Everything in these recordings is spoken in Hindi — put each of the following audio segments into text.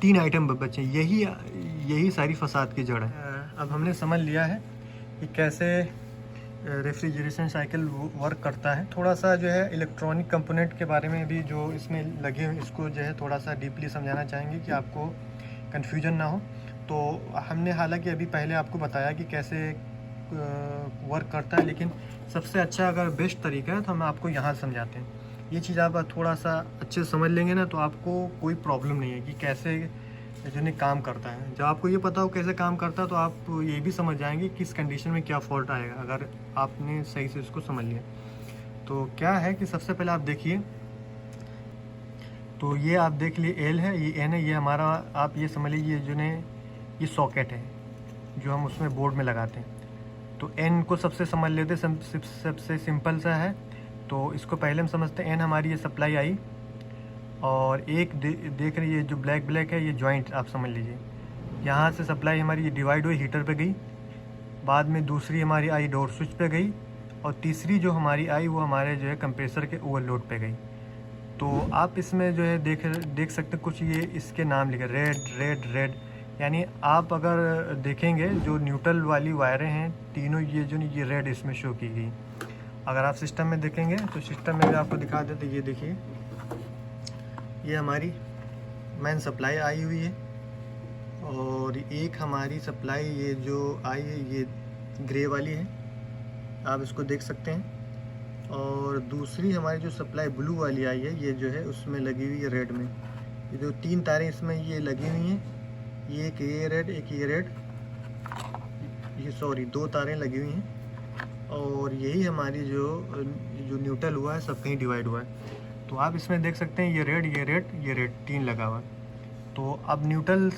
3 आइटम बचे, यही सारी फसाद की जड़ है। अब हमने समझ लिया है कि कैसे रेफ्रिजरेशन साइकिल वर्क करता है। थोड़ा सा जो है इलेक्ट्रॉनिक कंपोनेंट के बारे में भी जो इसमें लगे हुए, इसको जो है थोड़ा सा डीपली समझाना चाहेंगे कि आपको कन्फ्यूजन ना हो। तो हमने हालांकि अभी पहले आपको बताया कि कैसे वर्क करता है, लेकिन सबसे अच्छा अगर बेस्ट तरीका है तो हम आपको यहाँ समझाते हैं। ये चीज़ आप थोड़ा सा अच्छे से समझ लेंगे ना, तो आपको कोई प्रॉब्लम नहीं है कि कैसे यूनिक काम करता है। जब आपको ये पता हो कैसे काम करता है तो आप ये भी समझ जाएंगे किस कंडीशन में क्या फॉल्ट आएगा, अगर आपने सही से इसको समझ लिया। तो क्या है कि सबसे पहले आप देखिए, तो ये आप देख लिए एल है, ये एन है, ये हमारा आप ये समझ लीजिए जो ने ये सॉकेट है जो हम उसमें बोर्ड में लगाते हैं। तो एन को सबसे समझ लेते, सबसे सिंपल सा है। तो इसको पहले हम समझते हैं। एन हमारी ये सप्लाई आई, और एक देख रही है जो ब्लैक है, ये जॉइंट आप समझ लीजिए। यहाँ से सप्लाई हमारी ये डिवाइड हुई, हीटर पे गई, बाद में दूसरी हमारी आई डोर स्विच पे गई, और तीसरी जो हमारी आई वो हमारे जो है कंप्रेसर के ओवरलोड पे गई। तो आप इसमें जो है देख सकते कुछ ये इसके नाम लिखे, रेड, यानी आप अगर देखेंगे जो न्यूट्रल वाली वायरें हैं तीनों, ये रेड इसमें शो की गई। अगर आप सिस्टम में देखेंगे तो सिस्टम में भी आपको दिखा देते, ये देखिए ये हमारी मेन सप्लाई आई हुई है, और एक हमारी सप्लाई ये जो आई है ये ग्रे वाली है, आप इसको देख सकते हैं। और दूसरी हमारी जो सप्लाई ब्लू वाली आई है ये जो है उसमें लगी हुई है रेड में। ये जो 3 तारें इसमें ये लगी हुई हैं, ये एक ये रेड, एक ये रेड, ये सॉरी 2 तारें लगी हुई हैं, और यही हमारी जो न्यूट्रल हुआ है सब कहीं डिवाइड हुआ है। तो आप इसमें देख सकते हैं ये रेड 3 लगा हुआ है। तो अब न्यूट्रल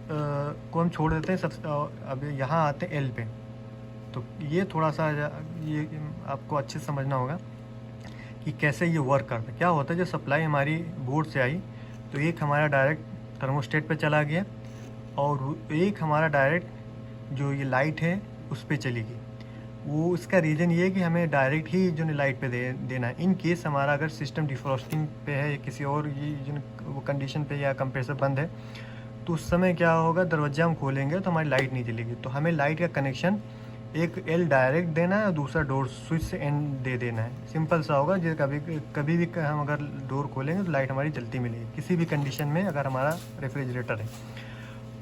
को हम छोड़ देते हैं सबसे, अब यहाँ आते हैं एल पे। तो ये थोड़ा सा ये आपको अच्छे से समझना होगा कि कैसे ये वर्क करता है। क्या होता है, जो सप्लाई हमारी बोर्ड से आई तो एक हमारा डायरेक्ट थर्मोस्टेट पे चला गया, और एक हमारा डायरेक्ट जो ये लाइट है उस पर चली गई। वो इसका रीज़न ये है कि हमें डायरेक्ट ही जो लाइट पे देना है। इन केस हमारा अगर सिस्टम डिफ्रॉस्टिंग पे है या किसी और ये जो वो कंडीशन पे या कंप्रेसर बंद है, तो उस समय क्या होगा, दरवाजा हम खोलेंगे तो हमारी लाइट नहीं जलेगी। तो हमें लाइट का कनेक्शन एक एल डायरेक्ट देना है और दूसरा डोर स्विच से एन दे देना है। सिंपल सा होगा, जो कभी भी हम अगर डोर खोलेंगे तो लाइट हमारी जलती मिलेगी किसी भी कंडीशन में अगर हमारा रेफ्रिजरेटर है।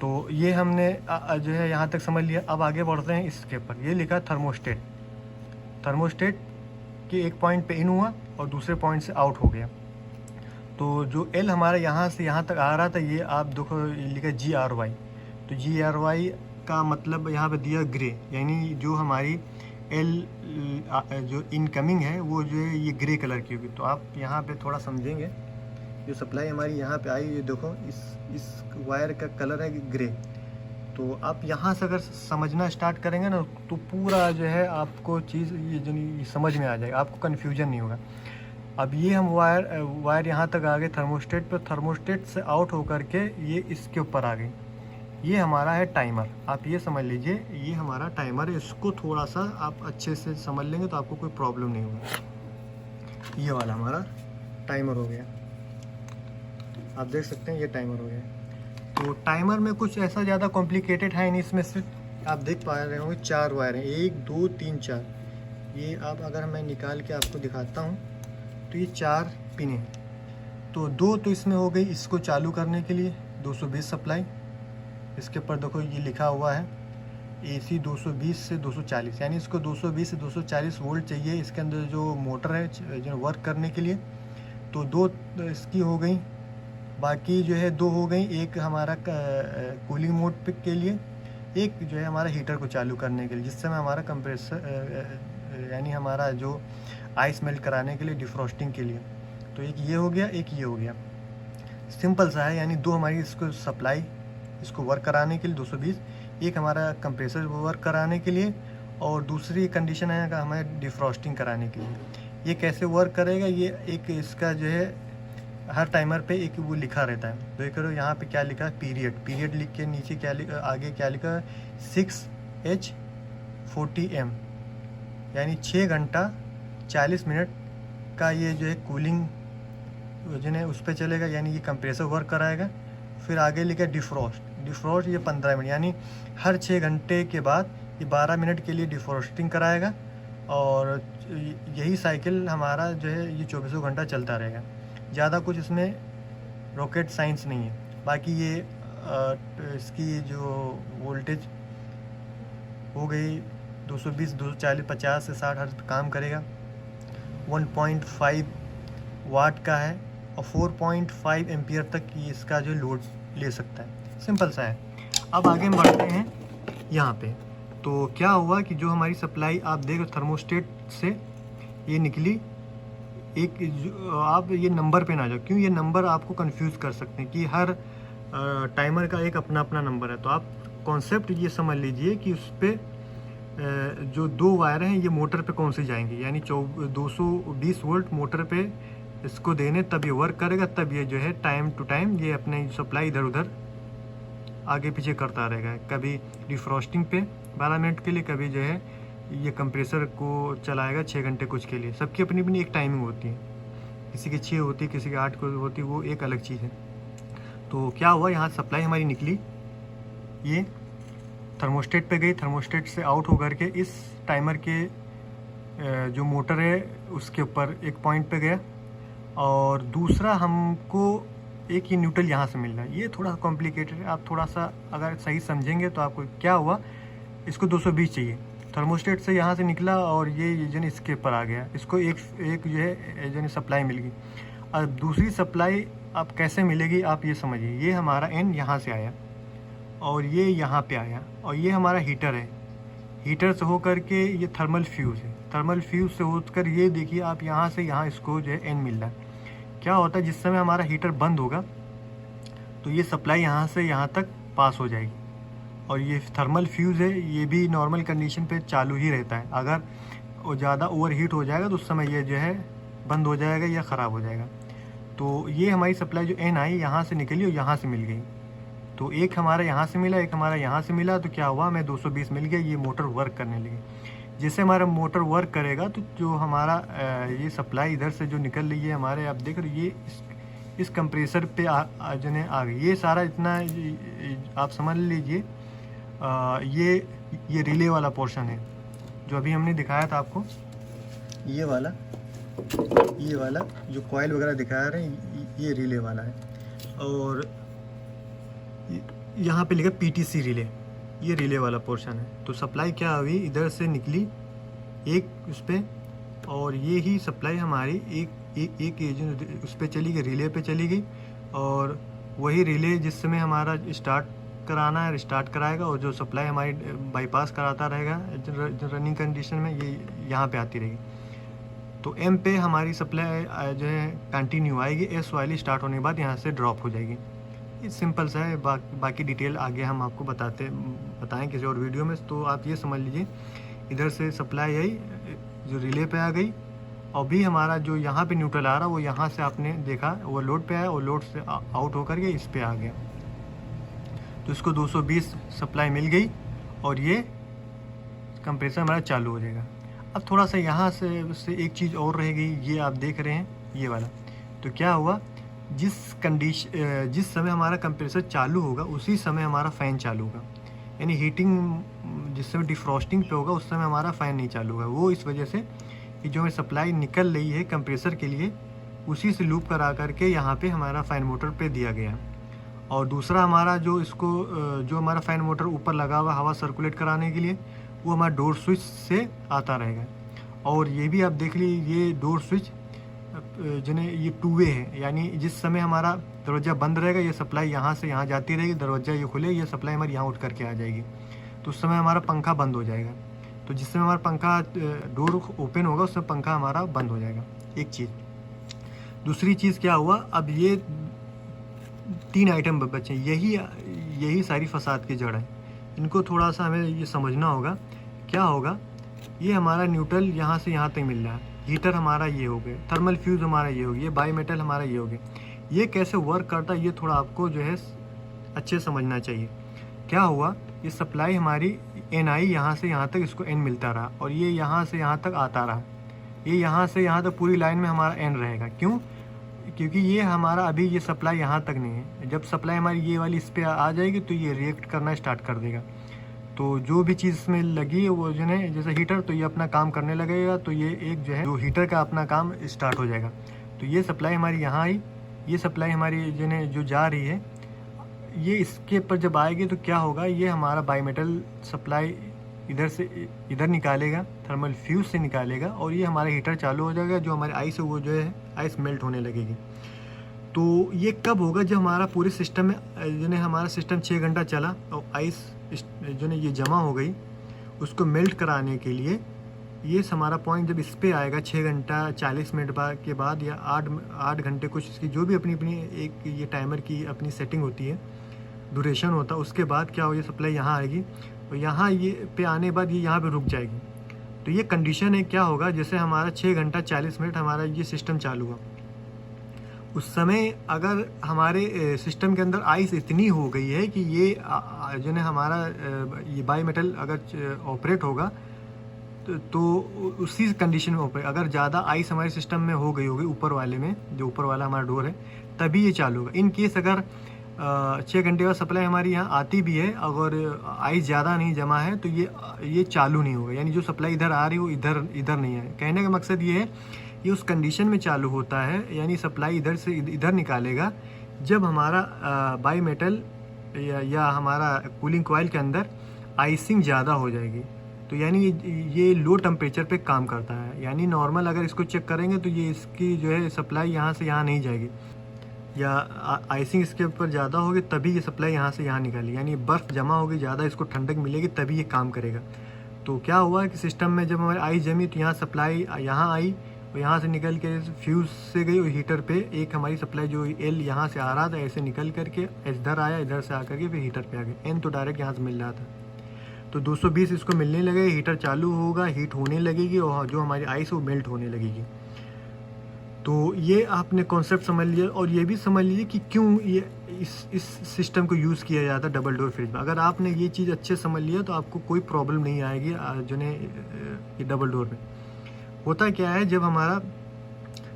तो ये हमने जो है यहाँ तक समझ लिया। अब आगे बढ़ते हैं इसके ऊपर। ये लिखा थर्मोस्टेट के एक पॉइंट पे इन हुआ और दूसरे पॉइंट से आउट हो गया। तो जो एल हमारा यहाँ से यहाँ तक आ रहा था, ये आप देखो लिखा GRY। तो GRY का मतलब यहाँ पे दिया ग्रे, यानी जो हमारी एल जो इनकमिंग है वो जो है ये ग्रे कलर की होगी। तो आप यहाँ पे थोड़ा समझेंगे, जो सप्लाई हमारी यहाँ पे आई, ये देखो इस वायर का कलर है ग्रे। तो आप यहाँ से अगर समझना स्टार्ट करेंगे ना तो पूरा जो है आपको चीज़ ये जो समझ में आ जाएगा, आपको कन्फ्यूजन नहीं होगा। अब ये हम वायर यहाँ तक आ गए थर्मोस्टेट पर, थर्मोस्टेट से आउट होकर के ये इसके ऊपर आ गई। ये हमारा है टाइमर, आप ये समझ लीजिए ये हमारा टाइमर है। इसको थोड़ा सा आप अच्छे से समझ लेंगे तो आपको कोई प्रॉब्लम नहीं होगा। ये वाला हमारा टाइमर हो गया, आप देख सकते हैं ये टाइमर हो गया। तो टाइमर में कुछ ऐसा ज़्यादा कॉम्प्लिकेटेड है नहीं, इसमें सिर्फ आप देख पा रहे होंगे 4 वायर हैं, 1 2 3 4। ये आप अगर मैं निकाल के आपको दिखाता हूँ तो ये 4 पिन हैं। तो 2 तो इसमें हो गई इसको चालू करने के लिए 220 सप्लाई, इसके ऊपर देखो ये लिखा हुआ है AC 220 से 240, यानी इसको 220 से 240 वोल्ट चाहिए इसके अंदर जो मोटर है जो वर्क करने के लिए। तो 2 इसकी हो गई, बाकी जो है 2 हो गई। एक हमारा कूलिंग मोड के लिए, एक जो है हमारा हीटर को चालू करने के लिए, जिस समय हमारा कंप्रेसर यानी हमारा जो आइस मेल्ट कराने के लिए, डिफ्रॉस्टिंग के लिए। तो एक ये हो गया, एक ये हो गया। सिंपल सा है, यानी 2 हमारी इसको सप्लाई इसको वर्क कराने के लिए 220, एक हमारा कंप्रेसर वर्क कराने के लिए, और दूसरी कंडीशन है हमें डिफ्रॉस्टिंग कराने के लिए। ये कैसे वर्क करेगा, ये एक इसका जो है हर टाइमर पे एक वो लिखा रहता है। देख रहे हो यहाँ पे क्या लिखा है, पीरियड लिख के नीचे क्या आगे क्या लिखा है 6H40M, यानी 6 घंटा 40 मिनट का ये जो है कूलिंग जो है उस पर चलेगा, यानी ये कंप्रेसर वर्क कराएगा। फिर आगे लिखा डिफ्रॉस्ट। डिफ्रॉस्ट ये 15 मिनट, यानी हर 6 घंटे के बाद ये 12 मिनट के लिए डिफ्रॉस्टिंग कराएगा, और यही साइकिल हमारा जो है ये 24 घंटा चलता रहेगा। ज़्यादा कुछ इसमें रॉकेट साइंस नहीं है। बाकी ये इसकी जो वोल्टेज हो गई 220, 240, 50 से 60 हर्ट्ज काम करेगा। 1.5 वाट का है और 4.5 एम्पियर तक ये इसका जो लोड ले सकता है। सिंपल सा है। अब आगे हम बढ़ते हैं यहाँ पे। तो क्या हुआ कि जो हमारी सप्लाई आप देख थर्मोस्टेट से ये निकली, एक आप ये नंबर पे ना जाओ, क्यों ये नंबर आपको कंफ्यूज कर सकते हैं कि हर टाइमर का एक अपना अपना नंबर है। तो आप कॉन्सेप्ट ये समझ लीजिए कि उस पर जो 2 वायर हैं ये मोटर पे कौन सी जाएंगी, यानी 220 वोल्ट मोटर पे इसको देने, तब ये वर्क करेगा, तब ये जो है टाइम टू टाइम ये अपने सप्लाई इधर उधर आगे पीछे करता रहेगा। कभी डिफ्रॉस्टिंग पे 12 मिनट के लिए, कभी जो है ये कंप्रेसर को चलाएगा 6 घंटे कुछ के लिए। सबकी अपनी अपनी एक टाइमिंग होती है, किसी की 6 होती है, किसी की 8 को होती है, वो एक अलग चीज़ है। तो क्या हुआ, यहाँ सप्लाई हमारी निकली, ये थर्मोस्टेट पे गई, थर्मोस्टेट से आउट होकर के इस टाइमर के जो मोटर है उसके ऊपर एक पॉइंट पे गया, और दूसरा हमको एक ये न्यूट्रल यहाँ से मिल रहा है। ये थोड़ा कॉम्प्लिकेटेड है, आप थोड़ा सा अगर सही समझेंगे तो आपको क्या हुआ, इसको 220 चाहिए, थर्मोस्टेट से यहाँ से निकला और ये जो है इसके ऊपर आ गया, इसको एक जो है जो सप्लाई मिल गई। अब दूसरी सप्लाई आप कैसे मिलेगी आप ये समझिए। ये हमारा एन यहाँ से आया और ये यहाँ पे आया, और ये हमारा हीटर है, हीटर से होकर के ये थर्मल फ्यूज़ है, थर्मल फ्यूज़ से होकर ये देखिए आप यहाँ से यहाँ इसको जो है एन मिल रहा है। क्या होता है, जिस समय हमारा हीटर बंद होगा तो ये सप्लाई यहाँ से यहाँ तक पास हो जाएगी, और ये थर्मल फ्यूज़ है, ये भी नॉर्मल कंडीशन पे चालू ही रहता है। अगर वो ज़्यादा ओवर हीट हो जाएगा तो उस समय ये जो है बंद हो जाएगा या ख़राब हो जाएगा। तो ये हमारी सप्लाई जो एन आई यहाँ से निकली और यहाँ से मिल गई। तो एक हमारा यहाँ से मिला, एक हमारा यहाँ से मिला, तो क्या हुआ, हमें 220 मिल गया, ये मोटर वर्क करने लगी। जैसे हमारा मोटर वर्क करेगा तो जो हमारा ये सप्लाई इधर से जो निकल रही है हमारे, आप देख रहे हो, ये इस कंप्रेसर पे जो है आ गई। ये सारा इतना आप समझ लीजिए, ये रिले वाला पोर्शन है जो अभी हमने दिखाया था आपको, ये वाला जो कॉइल वगैरह दिखा रहे हैं, ये रिले वाला है। और यहाँ पे लिखा PTC रिले, ये रिले वाला पोर्शन है। तो सप्लाई क्या हुई, इधर से निकली एक उस पर, और ये ही सप्लाई हमारी एक एजेंट उस पर चली गई, रिले पे चली गई, और वही रिले जिस समय हमारा स्टार्ट कराना है स्टार्ट कराएगा, और जो सप्लाई हमारी बाईपास कराता रहेगा रनिंग कंडीशन में, ये यहाँ पे आती रहेगी। तो M पे हमारी सप्लाई जो है कंटिन्यू आएगी, S वाली स्टार्ट होने के बाद यहाँ से ड्रॉप हो जाएगी। ये सिंपल सा है, बाकी डिटेल आगे हम आपको बताएं किसी और वीडियो में। तो आप ये समझ लीजिए, इधर से सप्लाई आई जो रिले पे आ गई, और भी हमारा जो यहाँ पे न्यूट्रल आ रहा वो यहाँ से आपने देखा वो लोड पे आया, और लोड से आउट होकर के इस पे आ गया। तो इसको 220 सप्लाई मिल गई, और ये कंप्रेसर हमारा चालू हो जाएगा। अब थोड़ा सा यहाँ से एक चीज़ और रह गई, ये आप देख रहे हैं ये वाला। तो क्या हुआ, जिस समय हमारा कंप्रेसर चालू होगा उसी समय हमारा फ़ैन चालू होगा, यानी हीटिंग जिस समय डिफ्रॉस्टिंग पे होगा उस समय हमारा फ़ैन नहीं चालू होगा। वो इस वजह से कि जो हमें सप्लाई निकल रही है कंप्रेसर के लिए, उसी से लूप करा करके यहाँ पे हमारा फ़ैन मोटर पे दिया गया। और दूसरा हमारा जो हमारा फ़ैन मोटर ऊपर लगा हुआ हवा सर्कुलेट कराने के लिए, वो हमारा डोर स्विच से आता रहेगा। और ये भी आप देख लीजिए, ये डोर स्विच जिन्हें ये 2 वे है, यानी जिस समय हमारा दरवाज़ा बंद रहेगा ये सप्लाई यहाँ से यहाँ जाती रहेगी, दरवाज़ा ये खुले ये सप्लाई हमारी यहाँ उठ करके आ जाएगी, तो उस समय हमारा पंखा बंद हो जाएगा। तो जिस समय हमारा पंखा डोर ओपन होगा उस समय पंखा हमारा बंद हो जाएगा, एक चीज़। दूसरी चीज़ क्या हुआ, अब ये 3 आइटम बचे, यही सारी फसाद की जड़ है। इनको थोड़ा सा हमें ये समझना होगा। क्या होगा, ये हमारा न्यूट्रल यहाँ से यहाँ तक मिल रहा है, हीटर हमारा ये हो गया, थर्मल फ्यूज़ हमारा ये हो गया, ये बाई मेटल हमारा ये हो गया। ये कैसे वर्क करता है ये थोड़ा आपको जो है अच्छे समझना चाहिए। क्या हुआ, ये सप्लाई हमारी NI यहाँ से यहाँ तक इसको N मिलता रहा, और ये यहाँ से यहाँ तक आता रहा, ये यहाँ से यहाँ तक पूरी लाइन में हमारा N रहेगा। क्यों, क्योंकि ये हमारा अभी ये सप्लाई यहाँ तक नहीं है। जब सप्लाई हमारी ये वाली इस पर आ जाएगी तो ये रिएक्ट करना स्टार्ट कर देगा। तो जो भी चीज़ इसमें लगी है वो जो है जैसे हीटर, तो ये अपना काम करने लगेगा। तो ये एक जो है जो हीटर का अपना काम स्टार्ट हो जाएगा। तो ये सप्लाई हमारी यहाँ आई, ये सप्लाई हमारी जो है जो जा रही है, ये इसके ऊपर जब आएगी तो क्या होगा, ये हमारा बाईमेटल सप्लाई इधर से इधर निकालेगा, थर्मल फ्यूज से निकालेगा, और ये हमारा हीटर चालू हो जाएगा। जो हमारे आइस है वो जो है आइस मेल्ट होने लगेगी। तो ये कब होगा, जब हमारा पूरे सिस्टम में जो है हमारा सिस्टम 6 घंटा चला और आइस जो है ये जमा हो गई, उसको मेल्ट कराने के लिए ये हमारा पॉइंट जब इस पर आएगा 6 घंटा 40 मिनट के बाद या 8 घंटे कुछ इसकी जो भी अपनी एक ये टाइमर की अपनी सेटिंग होती है, ड्यूरेशन होता है, उसके बाद क्या हो, ये सप्लाई यहाँ आएगी और यहाँ ये पे आने के बाद ये यहाँ पे रुक जाएगी। तो ये कंडीशन है क्या होगा, जैसे हमारा 6 घंटा 40 मिनट हमारा ये सिस्टम चालू हुआ, उस समय अगर हमारे सिस्टम के अंदर आइस इतनी हो गई है कि ये जो है हमारा ये बाईमेटल अगर ऑपरेट होगा तो उसी कंडीशन में ऑपरेट, अगर ज़्यादा आइस हमारे सिस्टम में हो गई होगी ऊपर वाले में, जो ऊपर वाला हमारा डोर है, तभी ये चालू होगा। इन केस अगर 6 घंटे का सप्लाई हमारी यहाँ आती भी है, अगर आइस ज़्यादा नहीं जमा है तो ये चालू नहीं होगा, यानी जो सप्लाई इधर आ रही है वो इधर नहीं है। कहने का मकसद ये है, ये उस कंडीशन में चालू होता है, यानी सप्लाई इधर से इधर निकालेगा जब हमारा बाईमेटल या हमारा कूलिंग कॉइल के अंदर आइसिंग ज़्यादा हो जाएगी। तो यानी ये लो टेम्परेचर पे काम करता है। यानी नॉर्मल अगर इसको चेक करेंगे तो ये इसकी जो है सप्लाई यहाँ से यहाँ नहीं जाएगी, या आइसिंग इसके ऊपर ज़्यादा होगी तभी ये सप्लाई यहाँ से यहाँ निकाली, यानी बर्फ़ जमा होगी ज़्यादा, इसको ठंडक मिलेगी तभी ये काम करेगा। तो क्या हुआ कि सिस्टम में जब हमारी आइस जमी तो यहाँ सप्लाई यहाँ आई और यहाँ से निकल के फ्यूज़ से गई और हीटर पे एक हमारी सप्लाई जो एल यहाँ से आ रहा था ऐसे निकल करके इधर आया, इधर से आकर के फिर हीटर पे आ गया। एन तो डायरेक्ट यहाँ से मिल रहा था, तो 220 इसको मिलने लगे, हीटर चालू होगा, हीट होने लगेगी और जो हमारी आइस वो मेल्ट होने लगेगी। तो ये आपने कॉन्सेप्ट समझ लिया, और ये भी समझ लीजिए कि क्यों ये इस सिस्टम को यूज़ किया जाता है डबल डोर फ्रिज में। अगर आपने ये चीज़ अच्छे समझ लिया तो आपको कोई प्रॉब्लम नहीं आएगी जो है ये डबल डोर में। होता क्या है, जब हमारा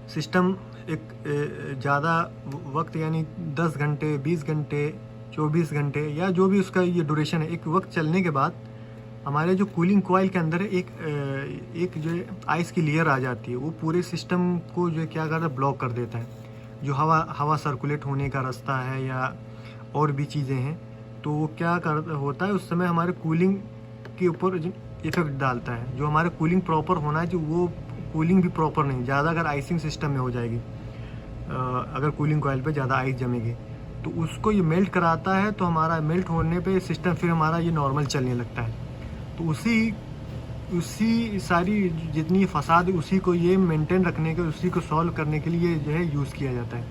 सिस्टम एक ज़्यादा वक्त यानी 10 घंटे 20 घंटे 24 घंटे या जो भी उसका ये ड्यूरेशन है, एक वक्त चलने के बाद हमारे जो कूलिंग कॉइल के अंदर एक जो है आइस की लेयर आ जाती है, वो पूरे सिस्टम को जो है क्या करता है, ब्लॉक कर देता है। जो हवा सर्कुलेट होने का रास्ता है या और भी चीज़ें हैं, तो वो क्या होता है उस समय हमारे कूलिंग के ऊपर इफेक्ट डालता है। जो हमारे कूलिंग प्रॉपर होना है, जो वो कूलिंग भी प्रॉपर नहीं, ज़्यादा अगर आइसिंग सिस्टम में हो जाएगी, अगर कूलिंग कॉइल पे ज़्यादा आइस जमेगी तो उसको ये मेल्ट कराता है। तो हमारा मेल्ट होने पे सिस्टम फिर हमारा ये नॉर्मल चलने लगता है। तो उसी सारी जितनी फसाद उसी को ये मेंटेन रखने के, उसी को सॉल्व करने के लिए जो है यूज़ किया जाता है।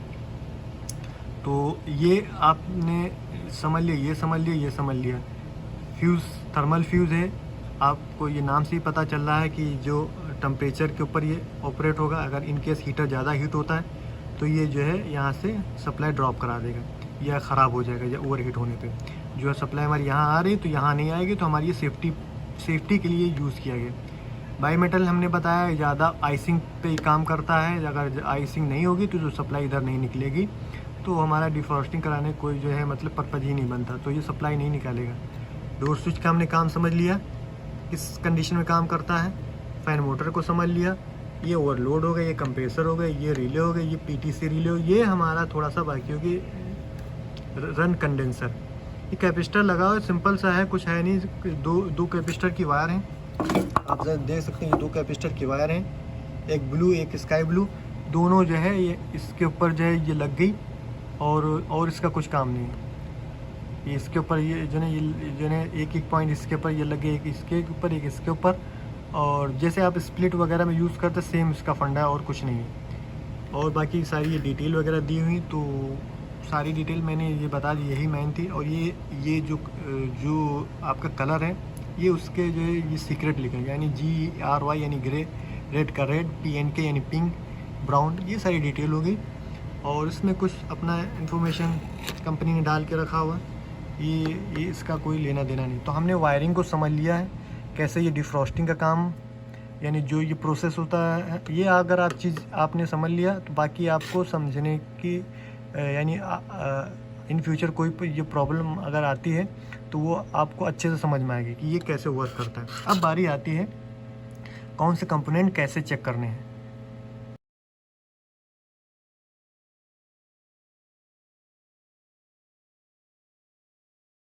तो ये आपने समझ लिया, ये समझ लिया, ये समझ लिया। फ्यूज़ थर्मल फ्यूज़ है, आपको ये नाम से ही पता चल रहा है कि जो टेम्परेचर के ऊपर ये ऑपरेट होगा। अगर इन केस हीटर ज़्यादा हीट होता है तो ये जो है यहाँ से सप्लाई ड्रॉप करा देगा या ख़राब हो जाएगा या ओवर हीट होने पे। जो है सप्लाई हमारी यहाँ आ रही तो यहाँ नहीं आएगी, तो हमारी ये सेफ्टी के लिए यूज़ किया गया। बाईमेटल हमने बताया ज़्यादा आइसिंग पे काम करता है, अगर आइसिंग नहीं होगी तो जो सप्लाई इधर नहीं निकलेगी, तो हमारा डिफ्रॉस्टिंग कराने कोई जो है मतलब पर्पज़ ही नहीं बनता, तो ये सप्लाई नहीं निकालेगा। डोर स्विच का हमने काम समझ लिया, किस कंडीशन में काम करता है। फ़ैन मोटर को समझ लिया, ये ओवरलोड हो गया, ये कंप्रेसर हो गया, ये रिले हो गया, ये पीटीसी रिले हो, ये हमारा थोड़ा सा बाकी होगी रन कंडेंसर। ये कैपेसिटर लगा हुआ सिंपल सा है, कुछ है नहीं। दो कैपेसिटर की वायर हैं, आप देख सकते हैं। ये 2 कैपेसिटर की वायर हैं, एक ब्लू एक स्काई ब्लू, दोनों जो है ये इसके ऊपर जो है ये लग गई और इसका कुछ काम नहीं है। ये इसके ऊपर ये जो है एक पॉइंट इसके ऊपर ये लगे, एक इसके ऊपर एक इसके ऊपर, और जैसे आप स्प्लिट वगैरह में यूज़ करते सेम इसका फंडा है और कुछ नहीं है। और बाकी सारी ये डिटेल वगैरह दी हुई, तो सारी डिटेल मैंने ये बता दी, यही मेन थी। और ये जो आपका कलर है ये उसके जो है ये सीक्रेट लिखेंगे, यानी GRY यानी ग्रे, रेड का रेड, PNK यानी पिंक, ब्राउन, ये सारी डिटेल होगी। और इसमें कुछ अपना इन्फॉर्मेशन कंपनी ने डाल के रखा हुआ, ये इसका कोई लेना देना नहीं। तो हमने वायरिंग को समझ लिया है, कैसे ये डिफ्रॉस्टिंग का काम यानी जो ये प्रोसेस होता है, ये अगर आप चीज़ आपने समझ लिया तो बाकी आपको समझने की यानी इन फ्यूचर कोई ये प्रॉब्लम अगर आती है तो वो आपको अच्छे से समझ में आएगी कि ये कैसे वर्क करता है। अब बारी आती है कौन से कंपोनेंट कैसे चेक करने हैं।